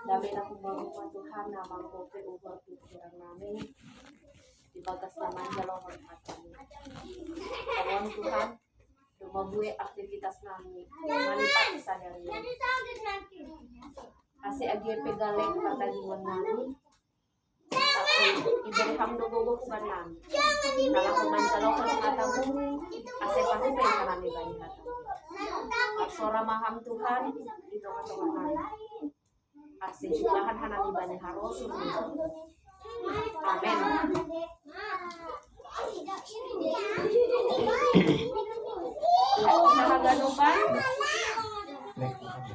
Dami na kumbawa Tuhan na mangkopi ubah pikiran namin. Ibagas naman jalawang hati. Tawon Tuhan, lumabui aktivitas namin. Malipat sa dali. Kasi agir pegaling pagdaliwan namin. Tapi iberham dogo bukan namin. Kalau kumansalaw ko ng atamo, kasi pahupay ka namin ba yung atamo. At sora maham Tuhan, ito nga Tuhan namin. Kasi jumlahan hanami ba ni Harosun. Amen. Nahaganupan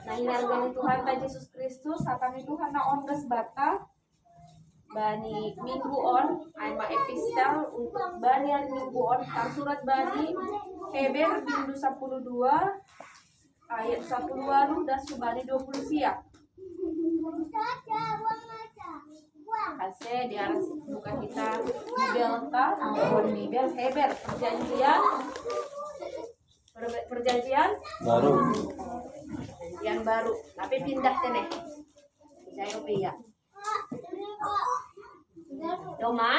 na hinarga ni Tuhan ta Jesus Kristus sa kami Tuhan na ondas bata bani mingguon ay maepistal untuk bani ang mingguon surat bani Heber bindu 12 ayat 10 dan subani 20 siap. Kasi di aras bukan kita Bibel ta bukan Bibel Heber perjanjian baru. Yang baru tapi pindah teneh saya rupiah Doma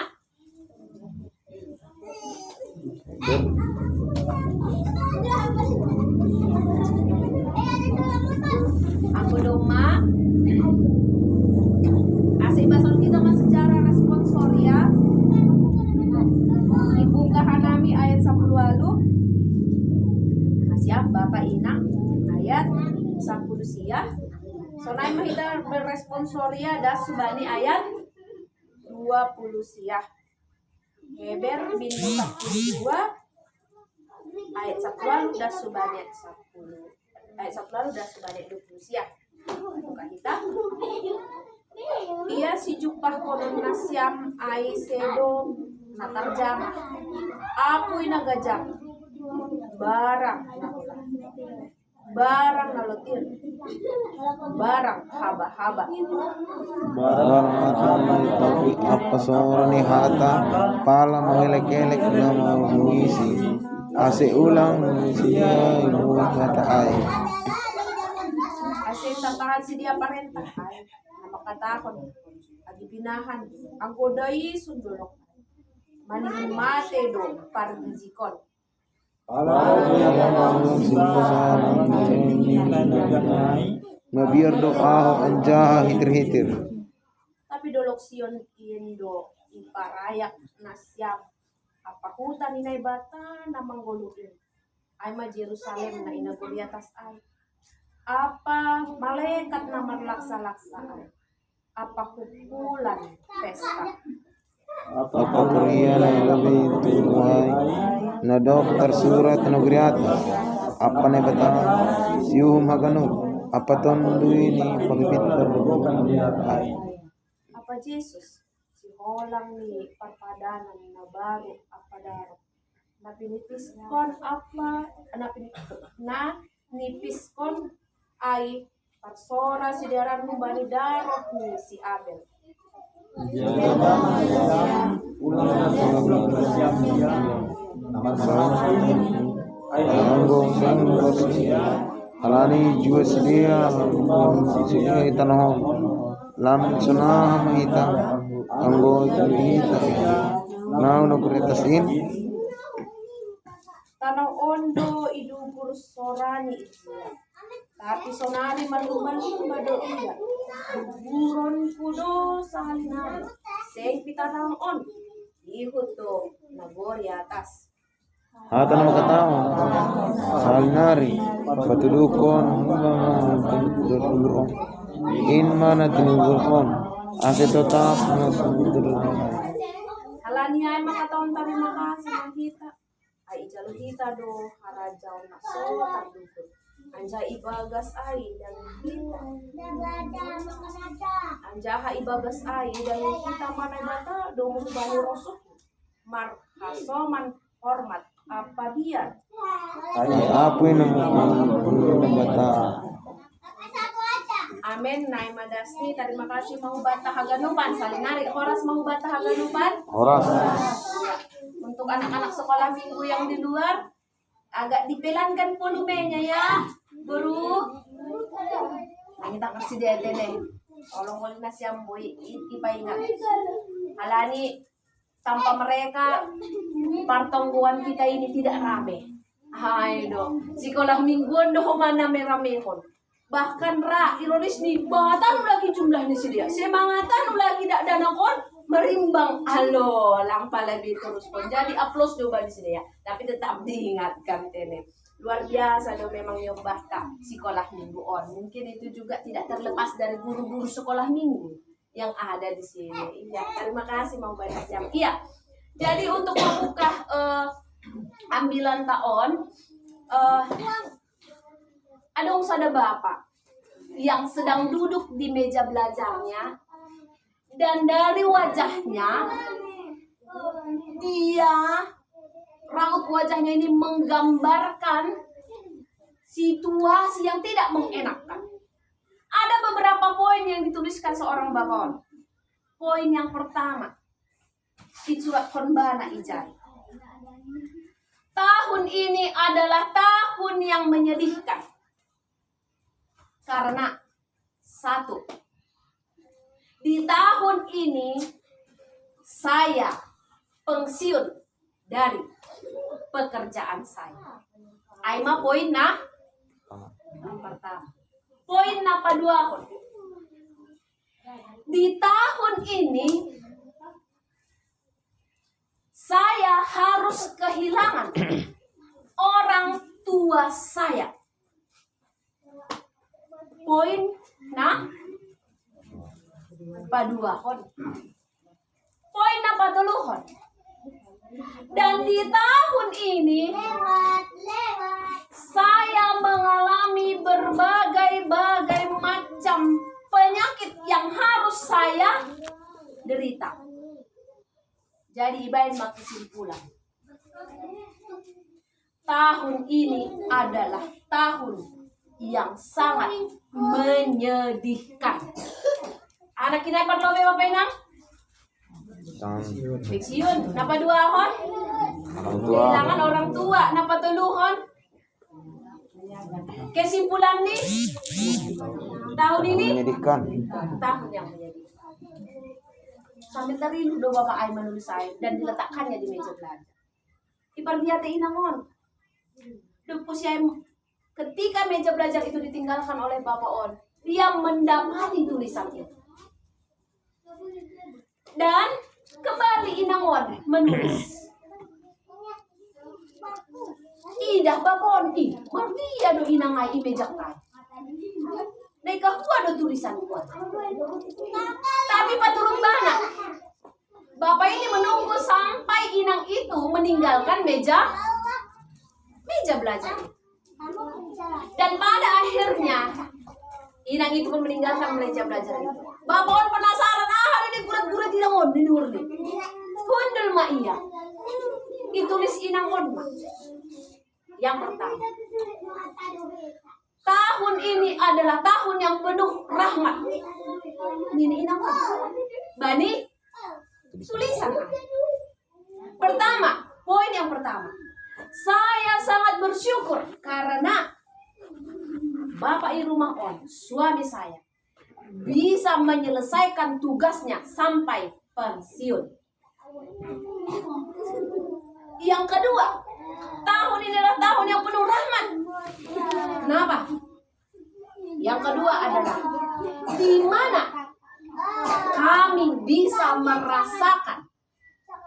aku Doma asik bason kita mas secara responsoria dibuka Hanami ayat 10 lalu siap Bapak Ina ayat 10 siap sonai mahita berresponsoria das subani ayat 20 siap Heber bindu 12 ayat 10 lalu das subani ayat 10 ayat 10 lalu das subani 20 siap bukan kita ia si jupah konon nasyam ai sedo natarjama apuy nagajak barang nalotir barang haba-haba Barang tapi apa sore ni hata pala mengelek-elek nama mengisi ase ulang mengisinya ibu kata ay ase tatahan si dia parentah ay nama katakon agi pinahan ang godai sundulok maning mate do pargizikon na biar doa anja hitir-hitir. Tapi dolok sion indo iparayak nasyam apa hutan inay bata na mangguluin ay ma Jerusalem na inaguli atas ay apa malaikat na marlaksa-laksa ay apa kumpulan pesta Apa kuria na lebih tuhay na dokter surat negeri atas apa na bata sium haganud apa tondui ni pagipit ay apa Jesus si holang ni parpadanan na baru apa daro na pinipiskon apa na nipiskon ay parsora si daran mo bani darot ni si Abel halani jua sedia sini tanah lam sunah mahita anggo kita now naguretasin tanah ondo idugur sorani tapi sonari malu-malu mado iya buron kudo salinari seng pitanang on ihut to nagori atas hata na makatawa salinari patulukon tutulong in mana tinugulon ase tetap na tutulong halani ay makataon tari makasi mahita ay ijalo hita do harajaw na so tardukot anja ibagas ay dan anja ibagas ay dan kita mana bata do bani rosok mar hasoman hormat apa dia ay apoy na bata. Amen. Nay madasni terima kasih mau bata haganupan salinari oras mau bata haganupan Oras. untuk anak-anak sekolah minggu yang di luar agak dipelankan volumenya ya guru. Nah, kita kasih dia deh Tolong wali nasiam boy ipaingat. Alani tanpa mereka pertemuan kita ini tidak rame. Hai do, sekolah mingguan doh mana merame-ramehon. Bahkan ironis nih, bahatan lagi jumlahnya sih dia. Semangatan lagi dak danakon merimbang. Halo, langpa lebih terus pun. Jadi upload coba di sini ya. Tapi tetap diingatkan Tene. Luar biasa do memang nyoba tak sekolah minggu on. Mungkin itu juga tidak terlepas dari guru-guru sekolah minggu yang ada di sini. Iya, terima kasih mau banyak siap. Iya. Jadi untuk membuka ambilan taon, ada usada bapak yang sedang duduk di meja belajarnya, dan dari wajahnya dia raut wajahnya ini menggambarkan situasi yang tidak mengenakan. Ada beberapa poin yang dituliskan seorang bapak. Poin yang pertama di surat Khonbana Ijai. Tahun ini adalah tahun yang menyedihkan. Karena satu, di tahun ini saya pensiun dari pekerjaan saya. Aima poin yang pertama. Poin apa dua? Di tahun ini saya harus kehilangan orang tua saya. Poin apa dua? Poin apa dulu? Dan di tahun ini saya mengalami berbagai macam penyakit yang harus saya derita. Jadi ibain kesimpulan. Tahun ini adalah tahun yang sangat menyedihkan. Anak kita perlu apa enang? Pensiun. Napa dua hon? Kehilangan orang tua. Napa tuluhon? Kesimpulan nih, tahun ini menyedihkan. Tahun yang menyedihkan. Sambil terindu do Bapak Ai menulis saya dan diletakkannya di meja belajar. Ipardiate inangon. Dupu si ketika meja belajar itu ditinggalkan oleh Bapak On, dia mendapati tulisan itu. Dan kembali inangon menulis. Idah Bapak On, dia do inangai meja kai. Neka kuat do tulisan kuat. Tapi paturun bana. Bapak ini menunggu sampai inang itu meninggalkan meja belajar. Dan pada akhirnya inang itu pun meninggalkan meja belajar itu. Bapak on penasaran, ada di gurat-gurat inang on di luar nih. Kundul ma iya. Ditulis inang on ma. Yang pertama. Tahun ini adalah tahun yang penuh rahmat. Ini inang on. Bani tulisan. Pertama, poin yang pertama. Saya sangat bersyukur karena Bapak I rumah on, suami saya, bisa menyelesaikan tugasnya sampai pensiun. Yang kedua, tahun ini adalah tahun yang penuh rahmat. Kenapa? Yang kedua adalah di mana kami bisa merasakan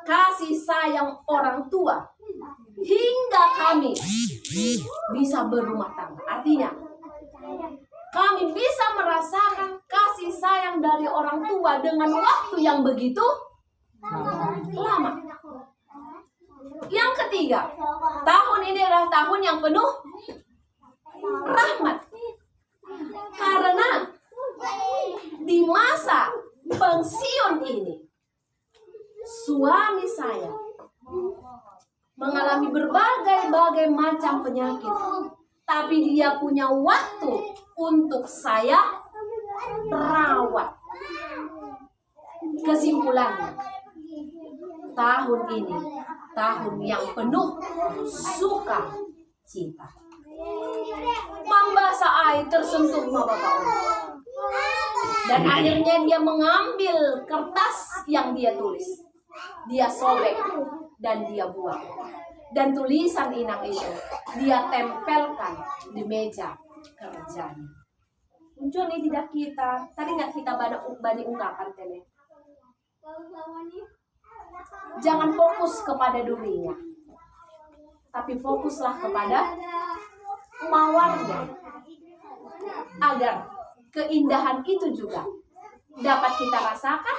kasih sayang orang tua hingga kami bisa berumah tangga. Artinya, kami bisa merasakan kasih sayang dari orang tua dengan waktu yang begitu lama. Yang ketiga, tahun ini adalah tahun yang penuh rahmat. Karena di masa pensiun ini, suami saya mengalami berbagai macam penyakit, tapi dia punya waktu untuk saya rawat. Kesimpulannya, tahun ini tahun yang penuh sukacita. Membasa air tersentuh ma Bapak. Dan akhirnya dia mengambil kertas yang dia tulis. Dia sobek dan dia buang. Dan tulisan inang itu dia tempelkan di meja kerjanya. Muncul nih tidak kita. Tadi nggak kita bani ungkapan tele. Jangan fokus kepada dirinya, tapi fokuslah kepada mawarnya, agar keindahan itu juga dapat kita rasakan,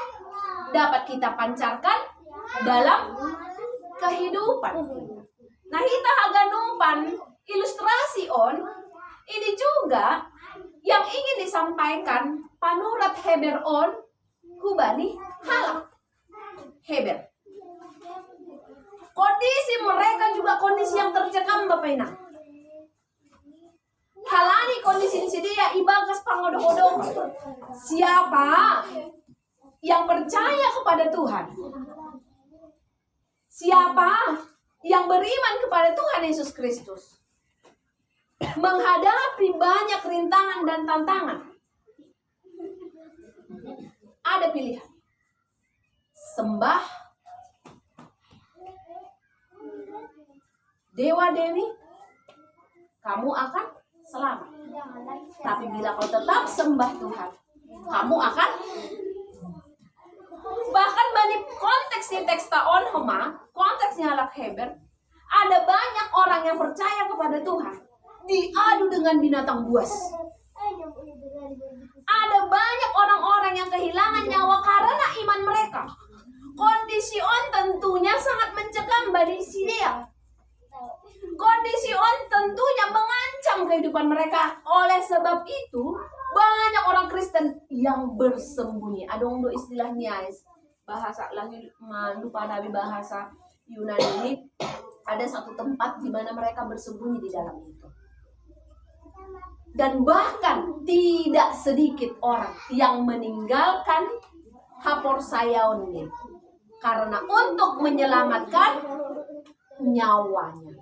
dapat kita pancarkan dalam kehidupan. Nah, kita agak numpan ilustrasi on ini juga yang ingin disampaikan panurat Heber on hubani halak Heber. Kondisi mereka juga kondisi yang tercekam Bapak Ina. Halani kondisi dia ibagas pangodo-odo. Siapa yang percaya kepada Tuhan? Siapa yang beriman kepada Tuhan Yesus Kristus? Menghadapi banyak rintangan dan tantangan. Ada pilihan. Sembah dewa-dewi, kamu akan selamat. Tapi bila kau tetap sembah Tuhan, kamu akan bahkan bani konteks di teks taon homa, konteksnya halak Heber, ada banyak orang yang percaya kepada Tuhan diadu dengan binatang buas. Ada banyak orang-orang yang kehilangan nyawa karena iman mereka. Kondisi on tentunya sangat mencekam bagi si dia. Kondisi on tentunya mengancam kehidupan mereka. Oleh sebab itu, banyak orang Kristen yang bersembunyi. Ada untuk istilahnya, bahasa lagi lupa nabi bahasa Yunani ini. Ada satu tempat di mana mereka bersembunyi di dalam itu. Dan bahkan tidak sedikit orang yang meninggalkan hapor sayaonnya karena untuk menyelamatkan nyawanya.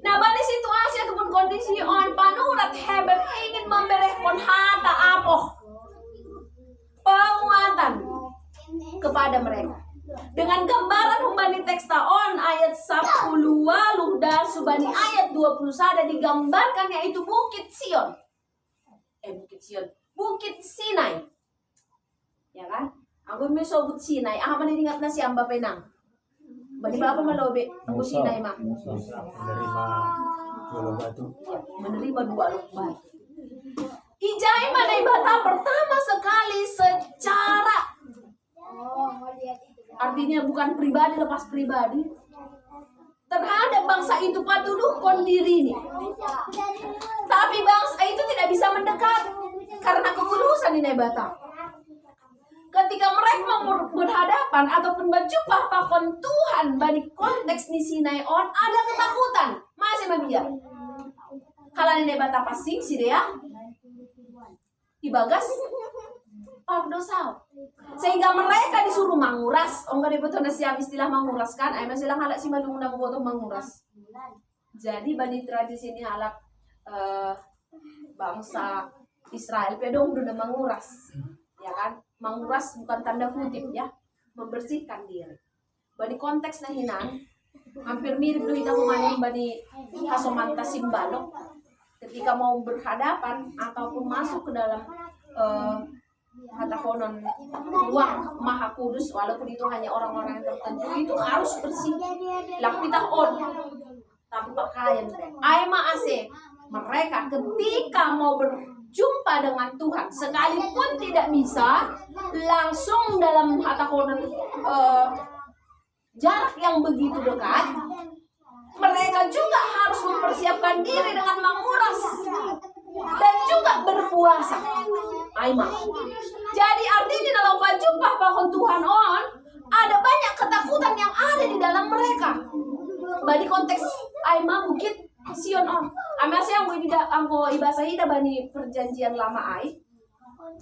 Nah, pada situasi ataupun kondisi on panurat Heber ingin memberehkan hata apoh penguatan kepada mereka. Dengan gambaran humbani teks taon ayat 10 waluh dan subani ayat 21 digambarkan yaitu Bukit Sion. Bukit Sinai. Ya kan? Aku menyebut Sinai. Mana ingat nasi amba penang. Bani bapak malobe. Aku Sinai mah. Menerima 2 luk batu. Ijai mana bata pertama sekali secara artinya bukan pribadi lepas pribadi terhadap bangsa itu patuduhkan diri ini. Tapi bangsa itu tidak bisa mendekat karena kekudusan ini bata. Ketika mereka berhadapan ataupun berjumpa pakon Tuhan bagi konteks di Sinai on ada ketakutan masih membiar. Kalau ini bata pasing sih dia ibagas dosa. Sehingga mereka disuruh menguras. Enggak dibutuhkan siap istilah menguras kan? Ay masih halak si malungna butuh menguras. Jadi bani tradisi ini halak bangsa Israel pedong udah menguras. Ya kan? Menguras bukan tanda kutip ya. Membersihkan diri. Bani konteks nahinan hampir mirip tuh kita ngomongin bani hasomanta simbalok ketika mau berhadapan ataupun masuk ke dalam kata konon ruang maha kudus, walaupun itu hanya orang-orang yang tertentu, itu harus bersih lapitah on tapi pakaian aima ase mereka ketika mau berjumpa dengan Tuhan sekalipun tidak bisa langsung dalam kata konon jarak yang begitu dekat, mereka juga harus mempersiapkan diri dengan menguras dan juga berpuasa. Aima. Jadi artinya dalam berjumpa bahwa Tuhan on ada banyak ketakutan yang ada di dalam mereka. Bagi konteks Aima Bukit Sion on. Amasih yang tidak angko ibasa ida bani perjanjian lama ai.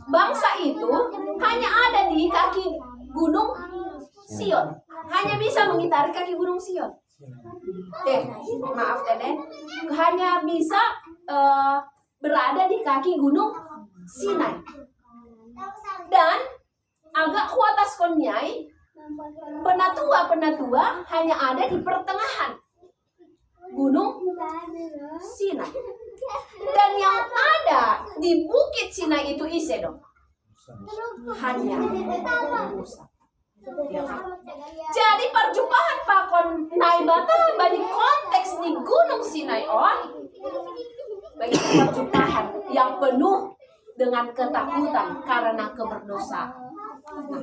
Bangsa itu hanya ada di kaki gunung Sion. Hanya bisa mengitari kaki gunung Sion. Maaf Tene. Hanya bisa berada di kaki gunung Sinai. Dan agak kuatas konyai, penatua hanya ada di pertengahan Gunung Sinai. Dan yang ada di Bukit Sinai itu ise dong. Hanya Musa. Ya. Jadi perjumpaan pakon naibata bagi konteks di Gunung Sinai bagi perjumpaan yang penuh dengan ketakutan karena keberdosaan. Nah,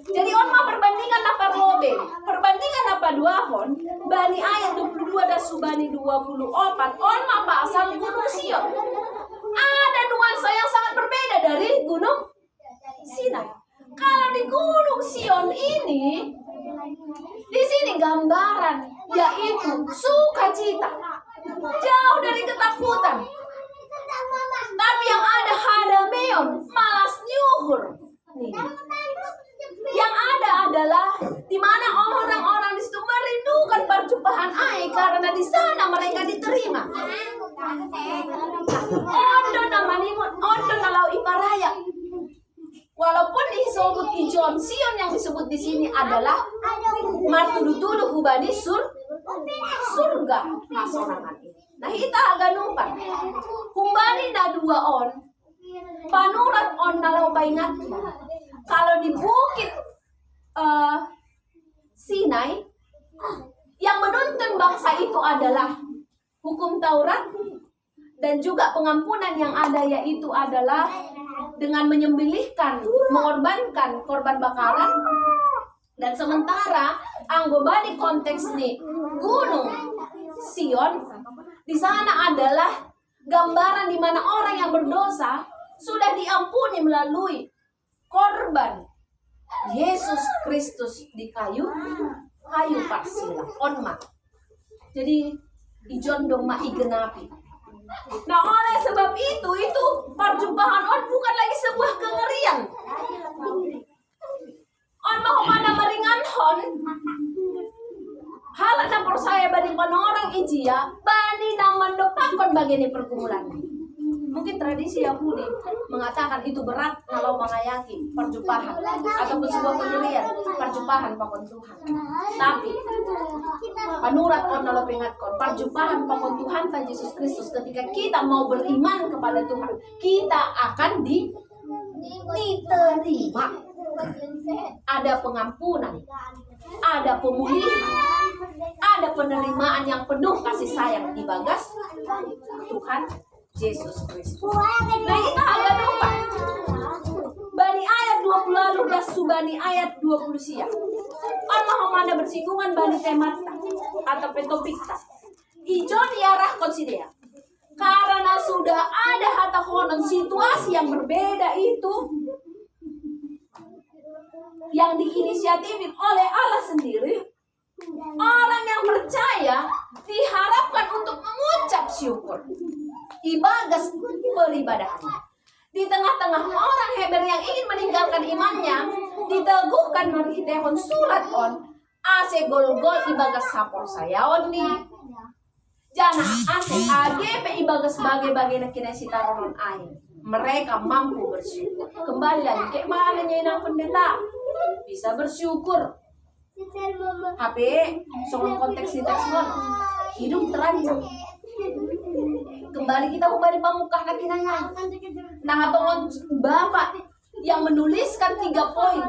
jadi mah perbandingan apa robe? Perbandingan apa dua hon? Bani ayat 22 dan subani 24 mah pasal Gunung Sion. Ada nuansa yang sangat berbeda dari Gunung Sinai. Kalau di Gunung Sion ini, di sini gambaran yaitu sukacita, jauh dari ketakutan. Tapi yang ada hadameon, malas nyuhur. Nih. Yang ada adalah di mana orang-orang di situ merindukan perjumpaan ai karena di sana mereka diterima. Ondo namanimun, ondo nalau iparaya. Walaupun disebut ijon Sion, yang disebut di sini adalah martudu-tudu ubani surga hasorangan ini. Nah kita agak numpan. Kumbani na dua on, panurat on nalau baingat. Kalau di Bukit Sinai, yang menuntun bangsa itu adalah hukum Taurat dan juga pengampunan yang ada, yaitu adalah dengan menyembelihkan, mengorbankan korban bakaran. Dan sementara anggobani konteks nih Gunung Sion, di sana adalah gambaran di mana orang yang berdosa sudah diampuni melalui korban Yesus Kristus di kayu parsila onma. Jadi ijon dong ma igenapi. Nah oleh sebab itu perjumpaan on bukan lagi sebuah kengerian. On mau mana meringan hon. Hal na percaya bani panorang ijia bani naman dopakon bagini pergumulan. Mungkin tradisi Yahudi mengatakan itu berat kalau mengayaki perjumpaan ataupun sebuah kengerian perjumpaan pakon Tuhan. Tapi panurat on nalo peringatkan perjumpaan pakon Tuhan tan Yesus Kristus, ketika kita mau beriman kepada Tuhan, kita akan diterima. Ada pengampunan, ada pemulihan, ada penerimaan yang penuh kasih sayang di bagas Tuhan Yesus Kristus. Nah kita agak lupa. Bani ayat 20 lalu dan subani ayat 20 siang. Allah mana bersinggungan bani temata atau petopikta. Ijon diarah konsidea. Karena sudah ada hata honon situasi yang berbeda itu, yang diinisiatifin oleh Allah sendiri, orang yang percaya diharapkan untuk mengucap syukur, ibagas peribadahannya. Di tengah-tengah orang Heber yang ingin meninggalkan imannya, diteguhkan merhitehon surat on ase gol-gol ibagas sapor sayaon ni jana ase AGP ibagas bagai-bagai na kinasitaronon ain. Mereka mampu bersyukur. Kembali lagi kayak mana nyenang pendeta bisa bersyukur. HP soal konteks mon hidup terancam. Kembali kita pamukah na kinanya. Nah pengon bapak yang menuliskan 3 poin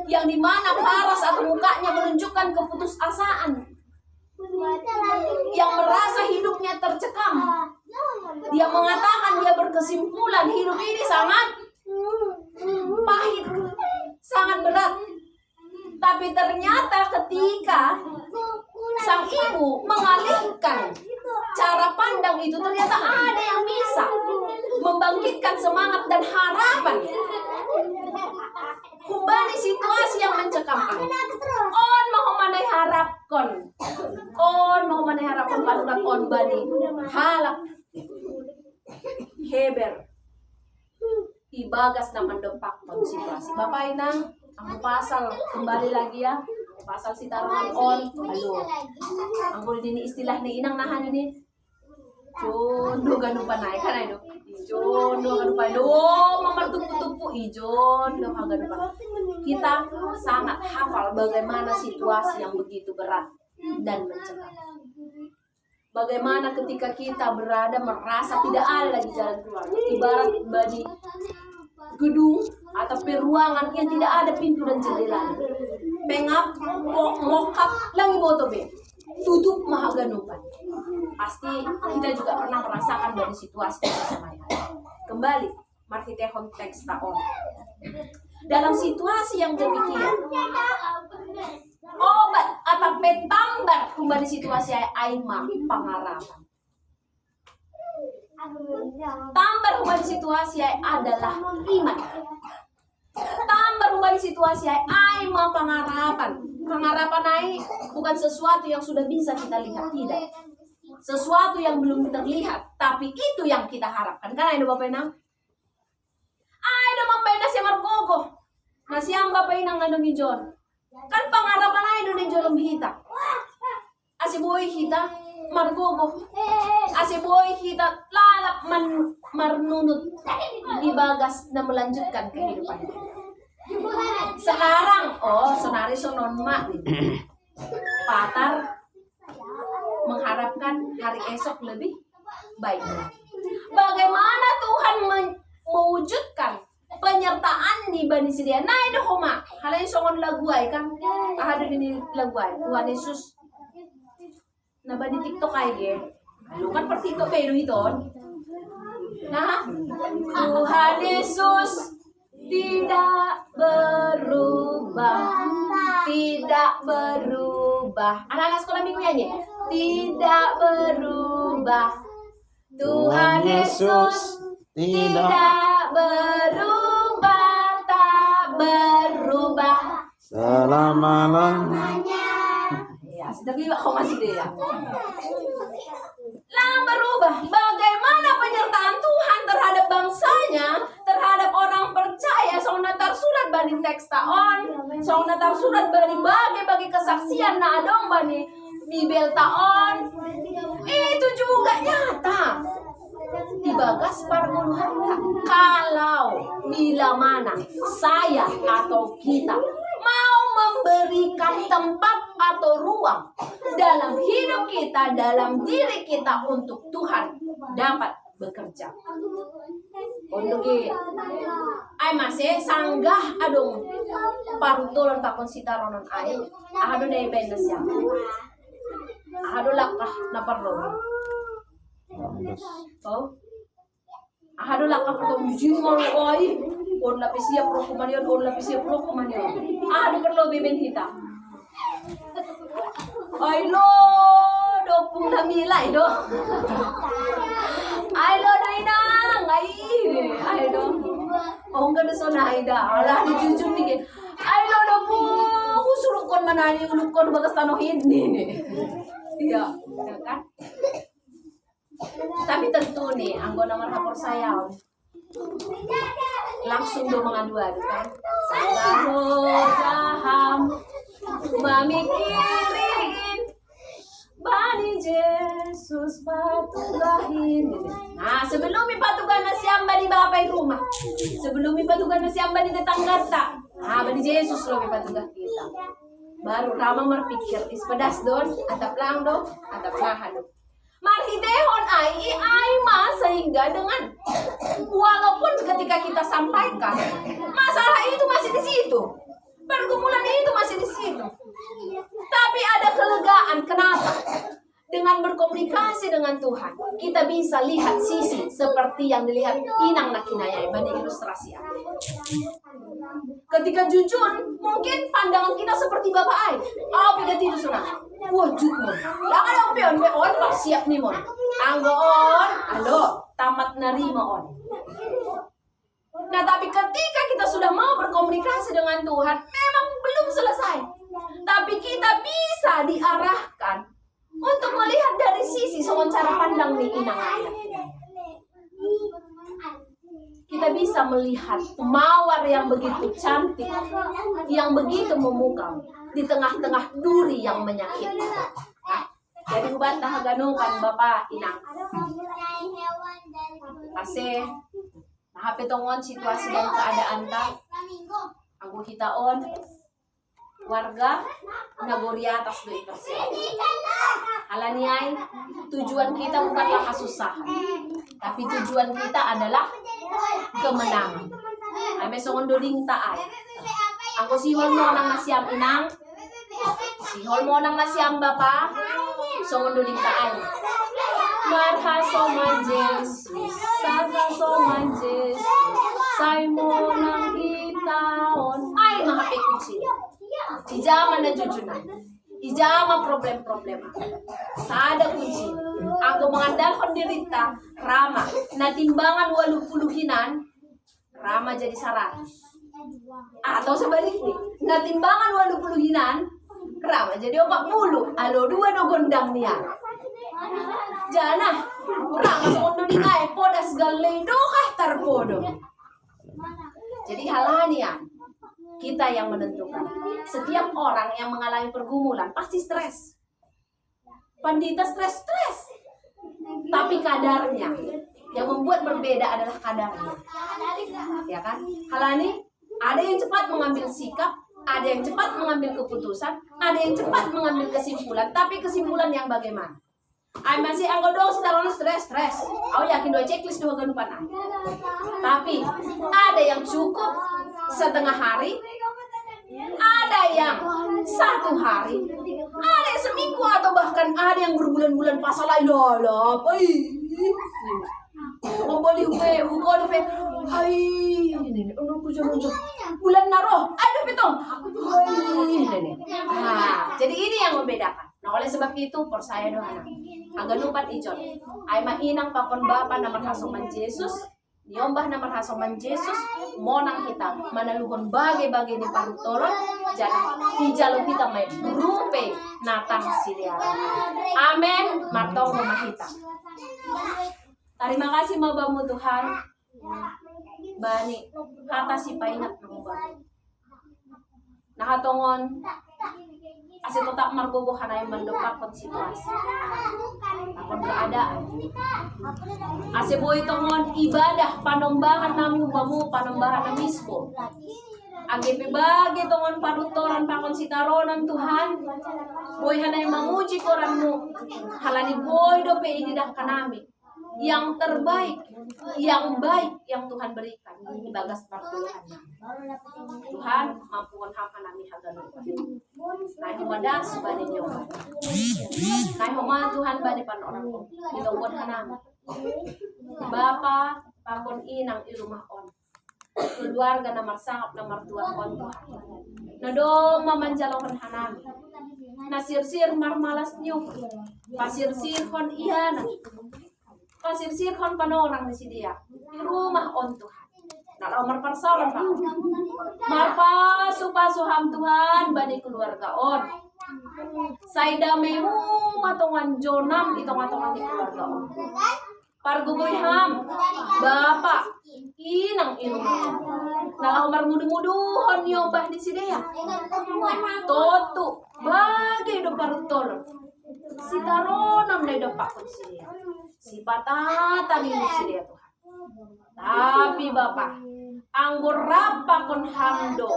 yang dimana paras atau mukanya menunjukkan keputusasaan, yang merasa hidupnya tercekam. Dia mengatakan, dia berkesimpulan hidup ini sangat pahit, sangat berat. Tapi ternyata ketika sang ibu mengalihkan cara pandang itu, ternyata ada yang bisa membangkitkan semangat dan harapan kembali situasi yang mencekam. On mau manai harapkan, on mau manai harapkan panurat on bani halap Heber ibagas na mendempak situasi. Bapak inang ang pasal kembali lagi ya, pasal sitarangan on. Halo, ang dini istilah ni inang nahan ini Jondo ganupan naik kan itu. Jondo ganupan. Mamar tumpu-tumpu jondo ganupan. Kita sangat hafal bagaimana situasi yang begitu berat dan mencekam. Bagaimana ketika kita berada merasa tidak ada lagi jalan keluar. Ibarat badi gedung atau peruangan yang tidak ada pintu dan jendela. Pengap, mokap, lagi botobe. Tutup maha ganupan. Pasti kita juga pernah merasakan dari situasi sama yang kembali, mari kita konteks taon. Dalam situasi yang demikian, obat atau petambar kembali situasi aima pengarapan. Tambar kembali situasi adalah iman. Tambar kembali situasi aima pengarapan. Pengharapan bukan sesuatu yang sudah bisa kita lihat, tidak. Sesuatu yang belum terlihat, tapi itu yang kita harapkan. Kan ada Bapak Inang? Ada Bapak Inang siya margogo. Nasiyang Bapak Inang ngadong John. Kan pengharapan ada di John hita. Asiboy hita margogo. Asiboy hita lalap marnunut di bagas na melanjutkan kehidupan. Sekarang, sonari sonon mak patar mengharapkan hari esok lebih baik. Bagaimana Tuhan mewujudkan penyertaan di Bani Sidia? Nah itu homa, hal yang songon laguai kan? Ada di laguai. Tuhan Yesus, nah Bani TikTok aja. Lu kan per TikTok baru hiton. Nah, Tuhan Yesus tidak berubah, tidak berubah. Anak-anak sekolah minggu ya, tidak berubah. Tuhan Yesus tidak berubah, tak berubah selama-lamanya. Ya, sedang liwat kau masih dia. Lah berubah. Bagaimana penyertaan Tuhan terhadap bangsanya, terhadap orang percaya? Sauna tar surat bani teks taon, sauna tar surat bani bagi kesaksian na adong bani bibel taon. Itu juga nyata. Di bagas parmuluhan kalau bila mana saya atau kita mau memberikan tempat atau ruang dalam hidup kita, dalam diri kita untuk Tuhan dapat bekerja. Untuk ay masih sanggah adong parutulon takon sitaronon ay ahado na ibenda siya. Ahado lakah na parlo. Oh. Ahado lakah perto jingol ay on lapisia pro kumanion, on lapisia pro kumanion. Ahado perlo beben hita. Ay lo do pung namilay do. Ay lo do inang ay do. Ong ganda so na ay da. Ala di jujur ni ke. Ay lo do po kusuruk kon manani uluk kon bagas tanohin ni. Iya, kan? Tapi tentu nih anggota marhapor saya langsung do mengadu-adu kan. Sagaro jaham mamikirin Bani Yesus patugahin. Nah, sebelum ipatugan na siyang bani bapay rumah, sebelum ipatugan na siyang bani tetanggata, nah Bani Yesus lo ipatugah kita. Baru ramang berpikir ispedas don, atap lang do, atap lahan do. Marhidehon ay ma sehingga dengan walaupun ketika kita sampaikan masalah itu masih di situ, pergumulan itu masih di situ, tapi ada kelegaan. Kenapa? Dengan berkomunikasi dengan Tuhan, kita bisa lihat sisi seperti yang dilihat Inang Nakinaya bani ilustrasi. Ketika jujur, mungkin pandangan kita seperti Bapak Ai. Beda tidur sunah. Wah, jujur. Jangan yang peon pak siap nih mon. Anggoon, halo, tamat nerima on. Nah, tapi ketika kita sudah mau berkomunikasi dengan Tuhan, memang belum selesai. Tapi kita bisa diarahkan untuk melihat dari sisi soal cara pandang nih Inang ayat. Kita bisa melihat mawar yang begitu cantik, yang begitu memukau di tengah-tengah duri yang menyakitkan. Jadi ubah ganukan Bapak Inang. Kasi nahapitongon situasi dan keadaan ta. Ang hitaon warga nagoriatas do ito. Hala niyay, tujuan kita bukanlah kasusahan, tapi tujuan kita adalah kemenangan. Ay may songondoling taay. Ang kusihol mo nang nasiam inang, sihol mo nang nasiam bapa, songondoling taay. Marhaso man Jesus, sarhaso man Jesus, say mo nang itaon. Ay, mahapikot siya. Ijama na jujunan. Ijama problem-problema. Sada kunci. Ang gumangandal kon dirita, rama. Natimbangan 80-hinan, rama jadi 100. Atau sebaliknya, natimbangan 80-hinan, rama jadi 40. Alo 2 no gondang niya. Jana, rama sekondo di ngay, podas galay do kah tarpodo. Jadi halanian, kita yang menentukan. Setiap orang yang mengalami pergumulan pasti stres. Pandita stres. Tapi kadarnya yang membuat berbeda adalah kadarnya. Ya kan? Halani, ada yang cepat mengambil sikap, ada yang cepat mengambil keputusan, ada yang cepat mengambil kesimpulan, tapi kesimpulan yang bagaimana? Ay masih anggo dong sitarono stres. Aku yakin dua checklist dua ganupan ay. Tapi ada yang cukup setengah hari, ada yang 1 hari, ada yang seminggu atau bahkan ada yang berbulan-bulan pasal ay lala. Ay. Membeli huko pe. Ay, ini undur pujo. Bulan naro. Aduh pitong. Ay, ini. Nah, jadi ini yang membedakan. Nah, oleh sebab itu percaya doa. Agak lupa ijon. Ay mainang pakon bapa na marhasoman Jesus. Niombah na marhasoman Jesus. Monang kita manaluhon bagai-bagai ni parutolon. Jangan hijalo kita may rupe natang siliara. Amen. Matong memahita. Terima kasih mabamu Tuhan. Bani kata si paingat nungba. Nakatongon kasi tetap margogohan ay mandopakot situasi. Takon keadaan. Asi boy tongon ibadah panombahan namin upamu panombahan na mismo. Agi bagi tongon parutoran pakon sitaronan Tuhan. Boy hanay manguji koranmu. Halani boy do pe ididak kanami. Yang terbaik, yang baik yang Tuhan berikan ini bagas pertuluhan. Tuhan mampukan hamba nami haganon. Naik humada subane nyoba. Naik humada Tuhan bani pan orang ko. Ditawon hanami. Bapa pakon inang irumah on. Keluarga na marsangap na martua on Tuhan. Nado mamanjalohan hanami. Nasirsir marmalas niyo. Pasirsir kon iyana. Pasir kon panorang di sidia di rumah on Tuhan. Nalau marparsalan pa. Marpasuham Tuhan bani keluarga on. Saida memu matongan jonam itong atongan di keluarga on. Pargugoy ham Bapak inang irumah. Nalau marmudu-muduhon nyobah di sidia. Totu bagi do parutolon. Sitaronam na do pakon sidia. Si patata ni sidia Tuhan. Tapi Bapak, anggur rapa kon hamdo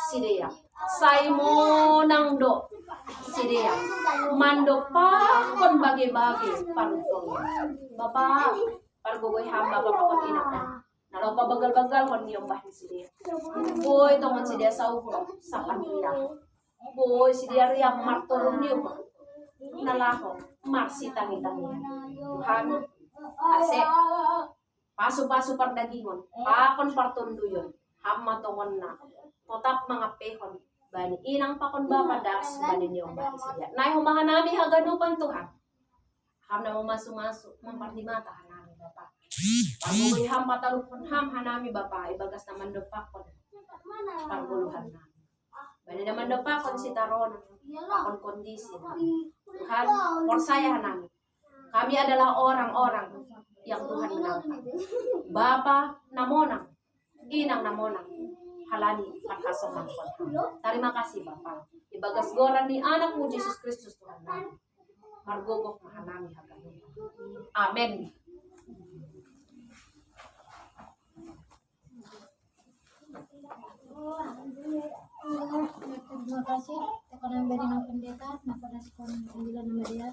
sidia. Saimonang do sidia. Mando pakon bagi-bagi parutong. Bapak, pargogoy hamba Bapak kon inang. Nalo pa bagal-bagal kon niyong bahin sidia. Boy tongon sidia sa uho sa kanila. Boy sidia riyak martulong niyo ko. Nalaho marsitangi-tangi. Tuhan ase pasu-pasu pardagingon pakon partunduyon hamma tongon na tetap mangapehon bani inang pakon bapa das bani niyo bani siya nay humahan nami haganupan Tuhan ham na masu-masu mempartimata hanami Bapa pagbuhay ham patalupon ham hanami Bapa ibagas naman dopakon paguluhan na bani naman dopakon si taron pakon kondisi Tuhan percaya hanami. Kami adalah orang-orang yang Tuhan menangkan. Bapa namonang, inang namonang, halani pagkasoman ko. Terima kasih Bapa. Ibagas goran ni anakmu Yesus Kristus Tuhan namin. Margo kok mahanami haganun. Amen. Terima kasih kepada yang beri pendeta, nampaknya sekolah 9 nama dia.